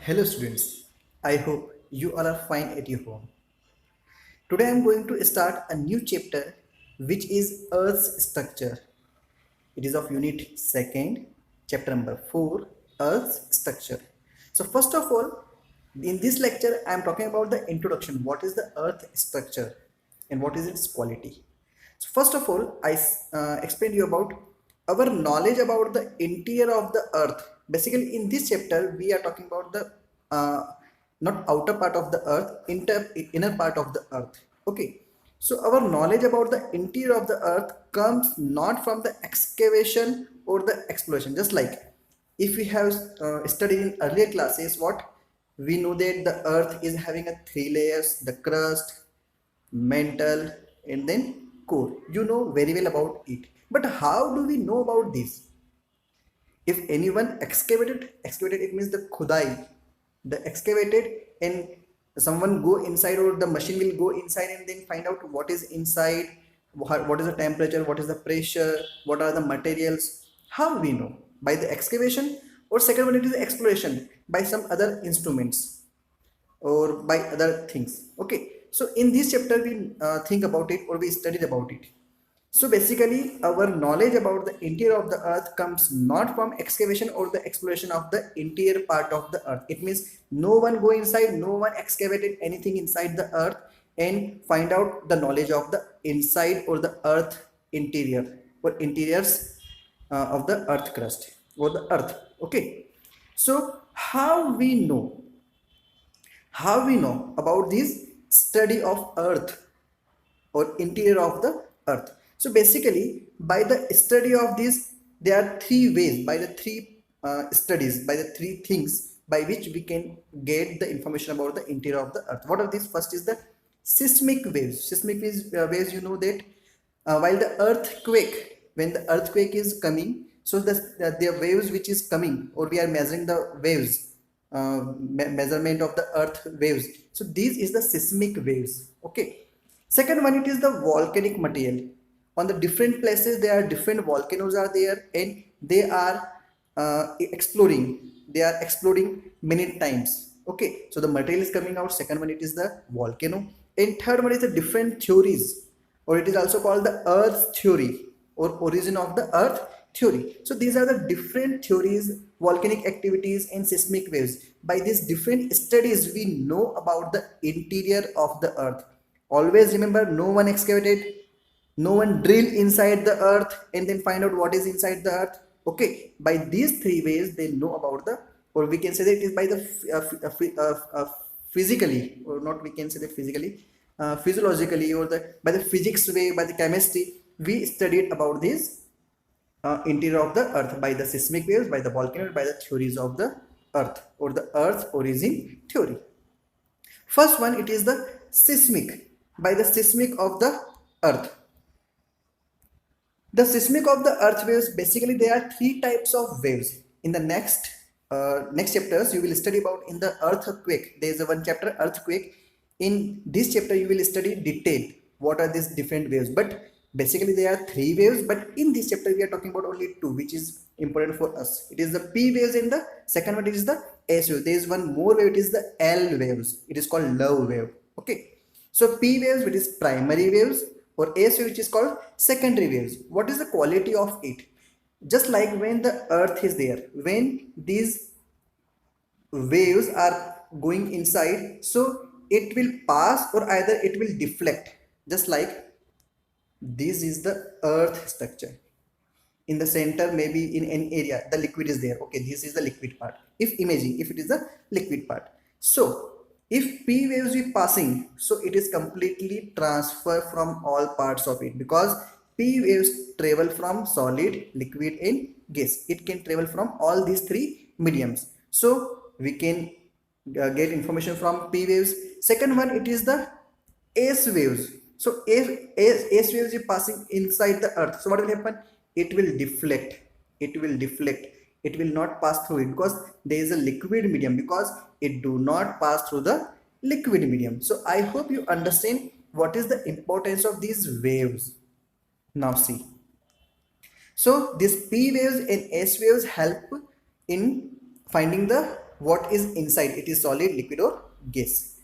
Hello students, I hope you all are fine at your home. Today I am going to start a new chapter which is Earth's structure. It is of unit 2nd, chapter number 4, Earth's structure. So first of all, in this lecture I am talking about the introduction. What is the Earth structure and what is its quality? So first of all, I explained you about our knowledge about the interior of the Earth. Basically, in this chapter, we are talking about the not outer part of the Earth, inner part of the Earth. Okay. So our knowledge about the interior of the Earth comes not from the excavation or the exploration. Just like if we have studied in earlier classes, what we know that the Earth is having a three layers: the crust, mental, and then core. You know very well about it. But how do we know about this? If anyone excavated, it means the khudai, the excavated, and someone go inside or the machine will go inside and then find out what is inside, what is the temperature, what is the pressure, what are the materials. How we know? By the excavation, or second one, it is exploration by some other instruments or by other things. Okay, so in this chapter we think about it, or we studied about it. So basically our knowledge about the interior of the earth comes not from excavation or the exploration of the interior part of the earth. It means no one go inside, no one excavated anything inside the earth and find out the knowledge of the inside or the earth interior or interiors of the earth crust or the earth. Okay, so how we know about this study of earth or interior of the earth? So basically by the study of this, there are three ways, by the three studies, by the three things by which we can get the information about the interior of the earth. What are these? First is the seismic waves. Waves, you know that while the earthquake, when the earthquake is coming, so the waves which is coming, or we are measuring the waves, measurement of the earth waves. So this is the seismic waves. Okay. Second one, it is the volcanic material. On the different places, there are different volcanoes are there, and they are exploding. They are exploding many times. Okay, so the material is coming out. Second one, it is the volcano, and third one is the different theories, or it is also called the Earth theory or origin of the Earth theory. So these are the different theories, volcanic activities and seismic waves. By these different studies, we know about the interior of the earth. Always remember, no one excavated, no one drill inside the earth and then find out what is inside the earth. Okay, by these three ways they know about the, or we can say that it is by the physically, or not we can say that physically, physiologically, or the by the physics way, by the chemistry, we studied about this interior of the earth by the seismic waves, by the volcano, by the theories of the earth or the earth origin theory. First one, it is the seismic, by the seismic of the earth. The seismic of the earth waves, basically there are three types of waves. In the next chapters you will study about in the earthquake. There is a one chapter earthquake. In this chapter you will study detail what are these different waves, but basically there are three waves, but in this chapter we are talking about only two, which is important for us. It is the P waves, and the second one is the S wave. There is one more wave, it is the L waves. It is called love wave. Okay, so P waves, which is primary waves, or S wave, which is called secondary waves. What is the quality of it? Just like when the earth is there, when these waves are going inside, so it will pass or either it will deflect. Just like this is the earth structure. In the center, maybe in any area, the liquid is there. Okay, this is the liquid part. If imagine, if it is the liquid part, so if P waves is passing, so it is completely transfer from all parts of it, because P waves travel from solid, liquid and gas. It can travel from all these three mediums, so we can get information from P waves. Second one, it is the S waves. So S waves is passing inside the earth, so what will happen? It will deflect. It will not pass through it, because there is a liquid medium, because it do not pass through the liquid medium. So I hope you understand what is the importance of these waves. Now see, so these P waves and S waves help in finding the what is inside, it is solid, liquid or gas.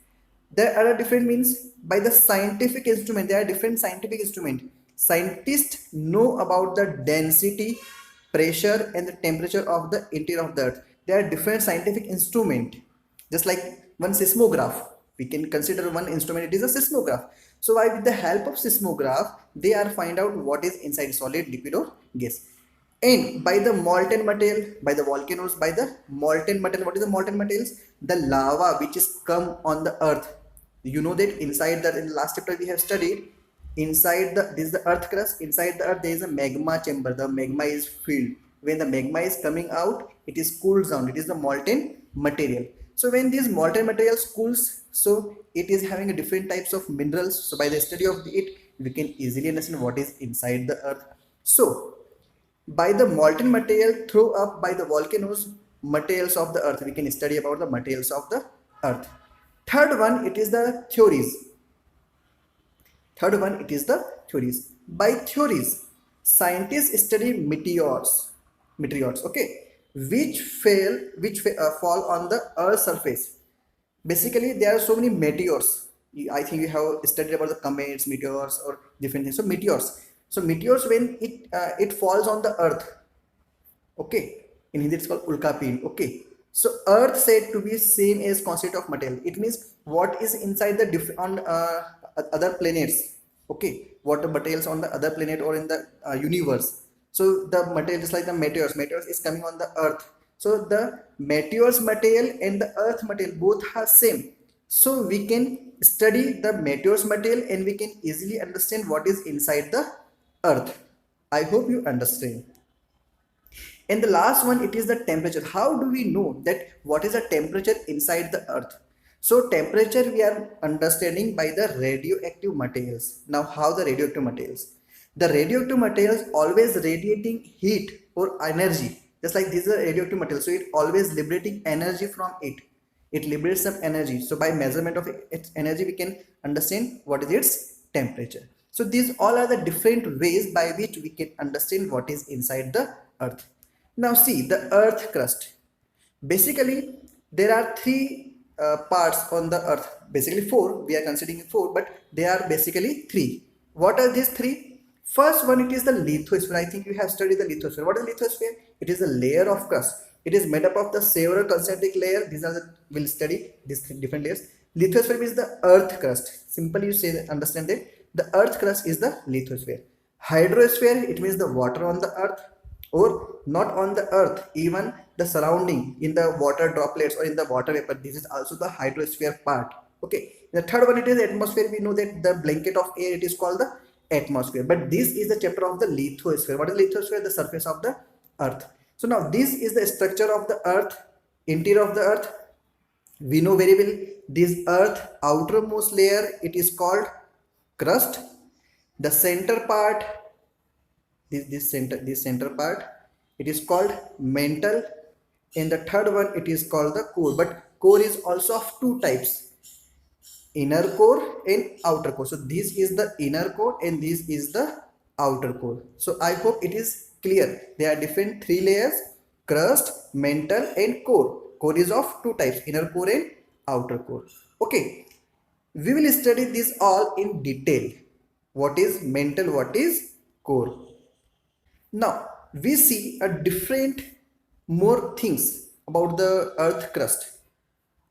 There are different means by the scientific instrument. There are different scientific instrument. Scientists know about the density, pressure and the temperature of the interior of the earth. There are different scientific instrument, just like one seismograph. We can consider one instrument, it is a seismograph. So by with the help of seismograph they are find out what is inside, solid, liquid or gas. And by the molten material, by the volcanoes, by the molten material, what is the molten materials? The lava which is come on the earth. You know that inside that, in the last chapter we have studied, inside the, this is the earth crust, inside the earth there is a magma chamber, the magma is filled. When the magma is coming out, it is cooled down, it is the molten material. So when these molten materials cools, so it is having a different types of minerals. So by the study of it we can easily understand what is inside the earth. So by the molten material thrown up by the volcanoes, materials of the earth, we can study about the materials of the earth. Third one, it is the theories. Third one, it is the theories. By theories, scientists study meteors, okay, which fall on the earth's surface. Basically there are so many meteors. I think you have studied about the comets, meteors or different things. So meteors when it falls on the earth, okay, in Hindi it's called ulkapin, okay. So earth said to be same as concept of material. It means what is inside the on other planets, okay, what the materials on the other planet or in the universe. So the material is like the meteors is coming on the earth. So the meteors material and the earth material both are same. So we can study the meteors material and we can easily understand what is inside the earth. I hope you understand. And the last one, it is the temperature. How do we know that what is the temperature inside the earth? So temperature we are understanding by the radioactive materials. Now how the radioactive materials? The radioactive materials always radiating heat or energy. Just like this is a radioactive material, so it always liberating energy from it. It liberates some energy. So by measurement of its energy, we can understand what is its temperature. So these all are the different ways by which we can understand what is inside the earth. Now see the earth crust. Basically there are three parts on the earth. Basically four, we are considering four, but they are basically three. What are these three? First one, it is the lithosphere. I think you have studied the lithosphere. What is lithosphere? It is a layer of crust. It is made up of the several concentric layer. These are the, we'll study these different layers. Lithosphere is the earth crust. Simply you say that, understand that the earth crust is the lithosphere. Hydrosphere, it means the water on the earth or not on the earth, even the surrounding in the water droplets or in the water vapor. This is also the hydrosphere part. Okay. The third one, it is atmosphere. We know that the blanket of air, it is called the atmosphere. But this is the chapter of the lithosphere. What is lithosphere? The surface of the earth. So now this is the structure of the earth, interior of the earth. We know very well this earth outermost layer, it is called crust. The center part, this center part, it is called mantle. And the third one, it is called the core. But core is also of two types, inner core and outer core. So this is the inner core and this is the outer core. So I hope it is clear. There are different three layers: crust, mantle and core. Core is of two types, inner core and outer core. Okay, we will study this all in detail. What is mantle, what is core. Now we see a different more things about the earth crust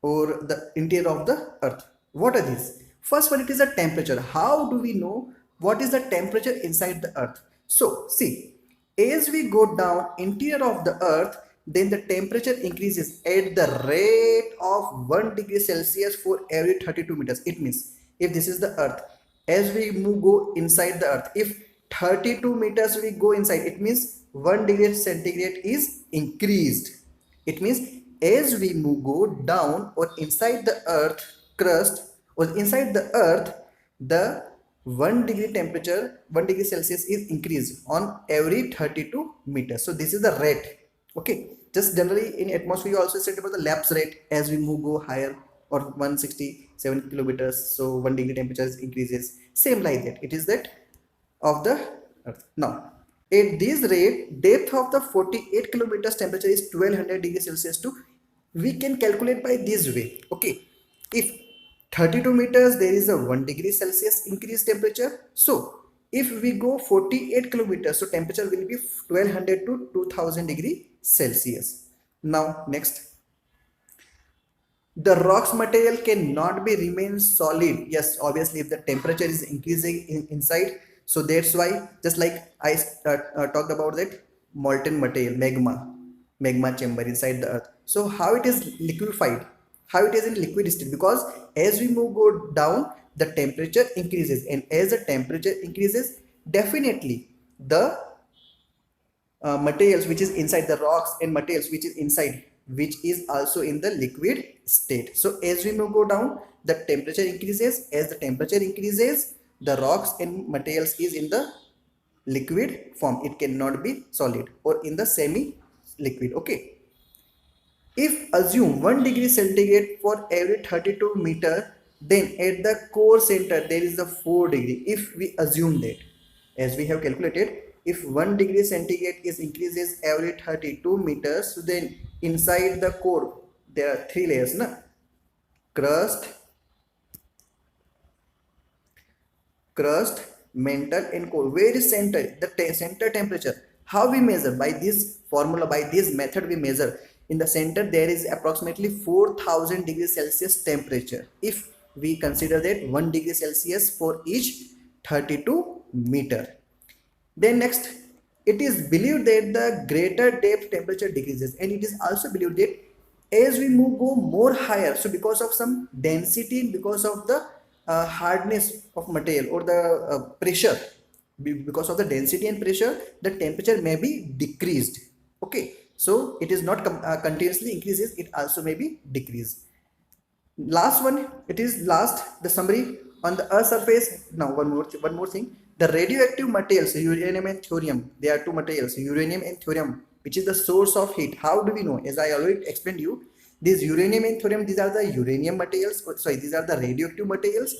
or the interior of the earth. What are these? First one, it is the temperature. How do we know what is the temperature inside the earth? So see, as we go down interior of the earth, then the temperature increases at the rate of 1 degree Celsius for every 32 meters. It means if this is the earth, as we go inside the earth, if 32 meters we go inside, it means 1 degree centigrade is increased. It means as we go down or inside the earth crust or inside the earth, the 1 degree temperature, 1 degree Celsius is increased on every 32 meters. So this is the rate. Okay, just generally in atmosphere, you also said about the lapse rate. As we go higher or 167 kilometers, so 1 degree temperature increases. Same like that. It is that of the earth. Now, at this rate, depth of the 48 kilometers temperature is 1200 degrees Celsius to We can calculate by this way. Okay, if 32 meters there is a 1 degree Celsius increased temperature. So if we go 48 kilometers, so temperature will be 1200 to 2000 degree Celsius. Now next, the rocks material cannot be remain solid. Yes, obviously if the temperature is increasing inside, so that's why, just like I talked about that molten material, magma chamber inside the earth. So how it is liquefied, how it is in liquid state, because as we move go down, the temperature increases, and as the temperature increases, definitely the materials which is inside the rocks and materials which is inside, which is also in the liquid state. So as we move go down, the temperature increases. As the temperature increases, the rocks and materials is in the liquid form, it cannot be solid or in the semi liquid. Okay, if assume 1 degree centigrade for every 32 meter, then at the core center there is a 4 degree. If we assume that, as we have calculated, if 1 degree centigrade is increases every 32 meters, so then inside the core there are three layers, na? Crust, mantle and core. Where is center? The center temperature. How we measure? By this formula, by this method we measure. In the center there is approximately 4000 degrees Celsius temperature. If we consider that 1 degree Celsius for each 32 meter. Then next, it is believed that the greater depth temperature decreases, and it is also believed that as we move go more higher, so because of some density, because of the hardness of material or the pressure, because of the density and pressure, the temperature may be decreased. Okay, so it is not continuously increases, it also may be decreased. Last one, it is last the summary on the earth surface. Now one more thing, the radioactive materials uranium and thorium, there are two materials, uranium and thorium, which is the source of heat. How do we know? As I already explained you, these uranium and thorium, these are the uranium materials, sorry, these are the radioactive materials.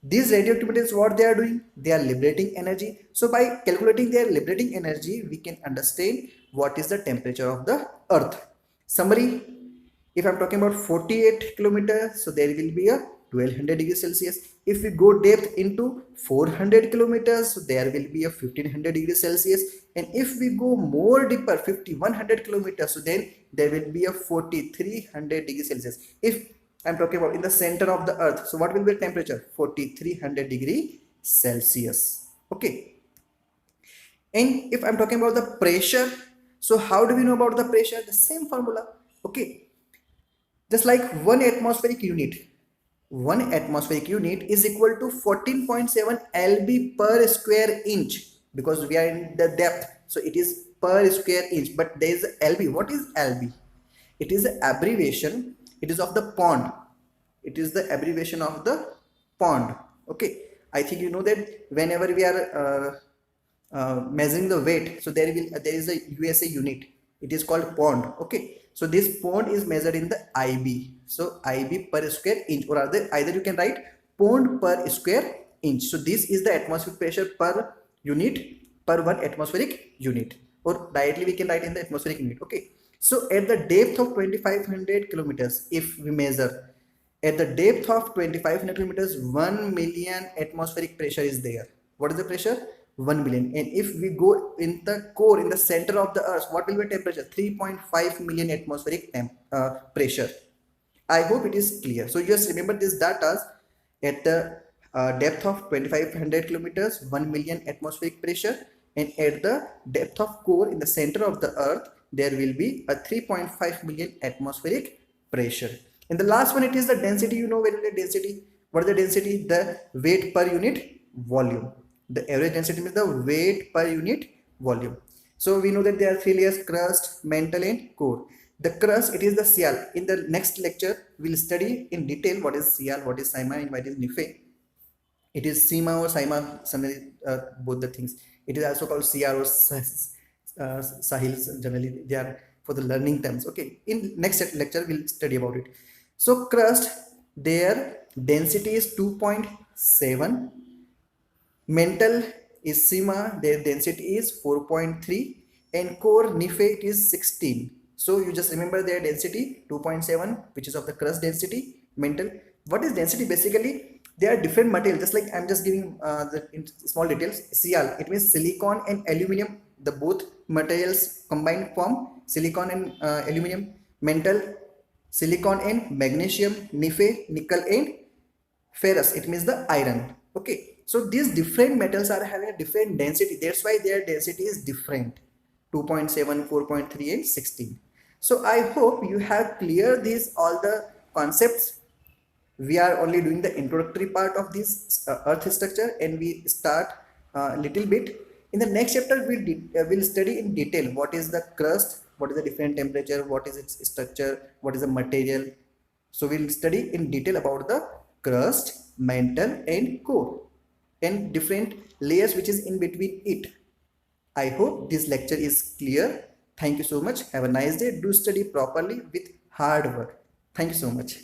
These radioactive materials, what they are doing, they are liberating energy. So by calculating their liberating energy, we can understand what is the temperature of the earth. Summary, if I'm talking about 48 kilometers, so there will be a 1200 degrees Celsius. If we go depth into 400 kilometers, so there will be a 1500 degrees Celsius. And if we go more deeper, 5100 kilometers, so then there will be a 4300 degrees Celsius. If I'm talking about in the center of the earth, so what will be the temperature? 4300 degree Celsius. Okay. And if I'm talking about the pressure, so how do we know about the pressure? The same formula. Okay, just like one atmospheric unit is equal to 14.7 lb per square inch, because we are in the depth, so it is per square inch, but there is lb. What is lb? It is the abbreviation, it is of the pond, it is the abbreviation of the pond. Okay, I think you know that whenever we are measuring the weight, so there is a USA unit, it is called pound. Okay, so this pound is measured in the IB, so IB per square inch, or either you can write pound per square inch. So this is the atmospheric pressure per unit, per one atmospheric unit, or directly we can write in the atmospheric unit. Okay, so at the depth of 2500 kilometers, if we measure at the depth of 2500 kilometers, 1 million atmospheric pressure is there. What is the pressure? 1 million. And if we go in the core, in the center of the earth, what will be temperature? 3.5 million atmospheric pressure. I hope it is clear. So just remember this data. At the depth of 2500 kilometers, 1 million atmospheric pressure, and at the depth of core in the center of the earth, there will be a 3.5 million atmospheric pressure. And the last one, it is the density. You know what is the density? What is the density? The weight per unit volume. The average density means the weight per unit volume. So we know that there are three layers: crust, mantle and core. The crust, it is the sial. In the next lecture, we'll study in detail what is sial, what is Sima, and what is Nife. It is Sima or Saima, both the things. It is also called Siar or Sahil. Generally, they are for the learning terms. Okay, in next lecture, we'll study about it. So crust, their density is 2.7. Mantle is Sima, their density is 4.3, and core Nife, it is 16. So you just remember their density 2.7, which is of the crust density. Mental. What is density? Basically, they are different materials. Just like I'm just giving the in small details. Cl, it means silicon and aluminum. The both materials combined form silicon and aluminum. Mental, silicon and magnesium. Nife, nickel and ferrous, it means the iron. Okay, so these different metals are having a different density, that's why their density is different. 2.7, 4.3 and 16. So I hope you have clear these all the concepts. We are only doing the introductory part of this earth structure, and we start a little bit in the next chapter. We'll study in detail what is the crust, what is the different temperature, what is its structure, what is the material. So we'll study in detail about the crust, mantle and core and different layers which is in between it. I hope this lecture is clear. Thank you so much. Have a nice day. Do study properly with hard work. Thank you so much.